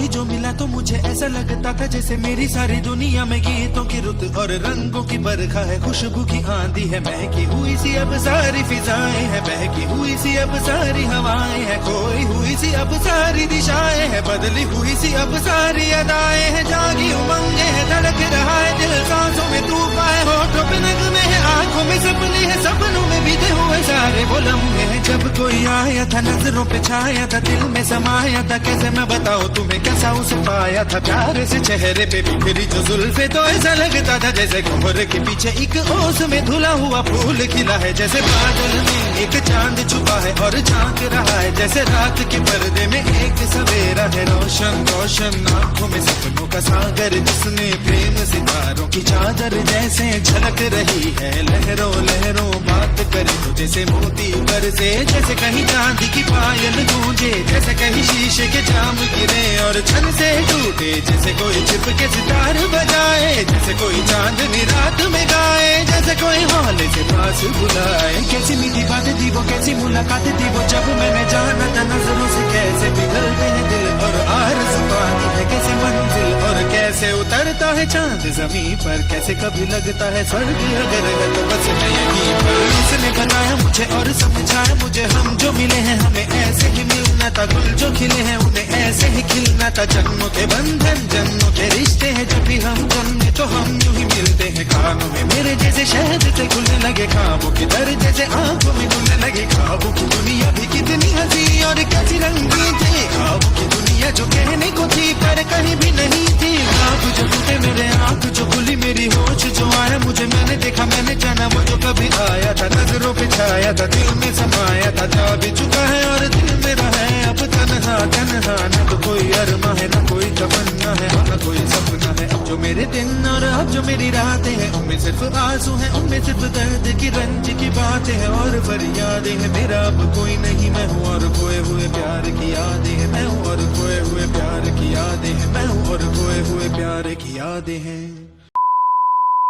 कोई जो मिला तो मुझे ऐसा लगता था जैसे मेरी सारी दुनिया में गीतों की रुत और रंगों की बरखा है, खुशबू की आंधी है, महकी हुई सी अब सारी फिजाएं है, बहकी हुई सी अब सारी हवाएं है, खोई हुई सी अब सारी दिशाएं है, बदली हुई सी अब सारी अदाएं है, जागी उमंगे है, धड़क रहा है दिल, सांसों में तूफान है, होठों पे नगमे है, आंखों में सपने है, सपनों में बीते हुए सारे वो लम्हे हैं। जब कोई आया था नजरों पे छाया था, दिल में समाया था, कैसे मैं बताऊं तुम्हें कैसा उसे पाया था, प्यार से चेहरे पे बिखरी जो जुल्फे तो ऐसा लगता था जैसे कोहरे के पीछे एक ओस में धुला हुआ फूल खिला है, जैसे बादल में एक चांद छुपा है और झांक रहा है, जैसे रात के पर्दे में एक सवेरा है, रोशन रोशन आंखों में सपनों का सागर, जिसने प्रेम सितारों की चादर जैसे झलक रही है, लहरों लहरों बात करे तो जैसे मोती बरसे, जैसे कहीं चांदी की पायल गूंजे, जैसे कहीं शीशे के जाम गिरे और छन से टूटे, जैसे कोई छिप के सितार बजाए, जैसे कोई चांदनी रात में गाए, जैसे कोई हौले से पास बुलाए। कैसी मीठी बात थी वो, कैसी मुलाकात थी वो, जब मैंने जाना था नजरों से कैसे पिघलते हैं दिल और आरज़ू पाती है कैसे मंजिल, और कैसे उतरता है चांद जमीन पर, कैसे कभी लगता है स्वर्ग अगर है तो बस मैं यहीं पर। उसने बनाया मुझे और समझाया मुझे, हम जो मिले हैं हमें ऐसे ही मिलना था, गुल जो खिले हैं उन्हें ऐसे ही खिलना था, जन्मों के बंधन जन्मों के रिश्ते हैं, जब भी हम जन्मे तो हम यूं ही मिलते हैं, कानों में मेरे जैसे शहद से घुलने लगे ख्वाबों की दर, जैसे आंखों में घुलने लगे ख्वाबों की दुनिया भी कितनी हंसी और कैसी रंगीन थी, ख्वाबों की दुनिया जो कहने को थी पर कहीं भी नहीं थी, ख्वाब जो टूटे मेरे आंख जो खुली मेरी होश जो आया मुझे, मैंने देखा मैंने जाना वो जो कभी आया था, नजरों पे छाया था, दिल में समाया था, जा भी चुका है और दिल मेरा है अब तन्हा तन्हा, न तो कोई अरमा है न कोई तमन्ना है न कोई सपना है, अब जो मेरे दिन और अब जो मेरी रातें हैं उनमें सिर्फ आंसू हैं, उनमें सिर्फ दर्द की रंज की बातें हैं और फरियादें हैं, मेरा अब कोई नहीं मैं हूँ और खोए हुए प्यार की यादें हैं, मैं हूँ और खोए हुए प्यार की यादें हैं, मैं हूँ और खोए हुए प्यार की यादें हैं।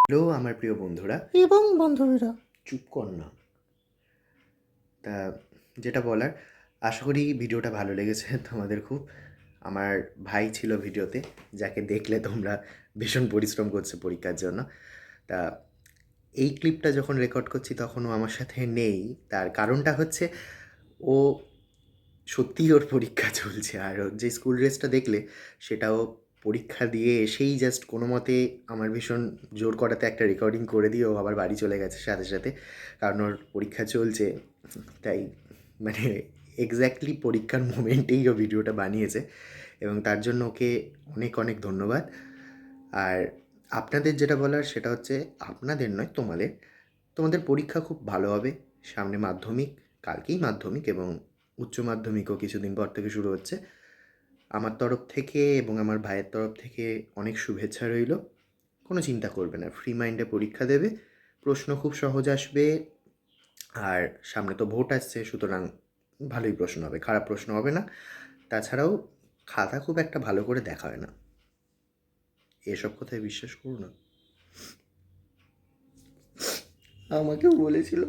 হ্যালো আমার প্রিয় বন্ধুরা এবং বান্ধবীরা, চুপ কর না। তা যেটা বলার, আশা করি ভিডিওটা ভালো লেগেছে তোমাদের খুব। আমার ভাই ছিল ভিডিওতে, যাকে দেখলে তোমরা ভীষণ পরিশ্রম করছে পরীক্ষার জন্য। তা এই ক্লিপটা যখন রেকর্ড করছি তখনও আমার সাথে নেই, তার কারণটা হচ্ছে ও সত্যিই ওর পরীক্ষা চলছে, আর ওর যে স্কুল ড্রেসটা দেখলে সেটাও পরীক্ষা দিয়ে এসেই জাস্ট কোনো মতে আমার ভীষণ জোর করাতে একটা রেকর্ডিং করে দিয়ে ও আবার বাড়ি চলে গেছে সাথে সাথে, কারণ ওর পরীক্ষা চলছে। তাই মানে এক্স্যাক্টলি পরীক্ষার মোমেন্টেই ও ভিডিওটা বানিয়েছে এবং তার জন্য ওকে অনেক অনেক ধন্যবাদ। আর আপনাদের যেটা বলার সেটা হচ্ছে, আপনাদের নয় তোমাদের পরীক্ষা খুব ভালো হবে। সামনে মাধ্যমিক, কালকেই মাধ্যমিক এবং উচ্চ মাধ্যমিকও কিছুদিন পর থেকে শুরু হচ্ছে। আমার তরফ থেকে এবং আমার ভাইয়ের তরফ থেকে অনেক শুভেচ্ছা রইল। কোনো চিন্তা করবে না, ফ্রি মাইন্ডে পরীক্ষা দেবে, প্রশ্ন খুব সহজ আসবে, আর সামনে তো ভোট আসছে, সুতরাং ভালোই প্রশ্ন হবে, খারাপ প্রশ্ন হবে না। তাছাড়াও খাতা খুব একটা ভালো করে দেখা হয় না, এসব কথায় বিশ্বাস করো না। আমাকেও বলেছিল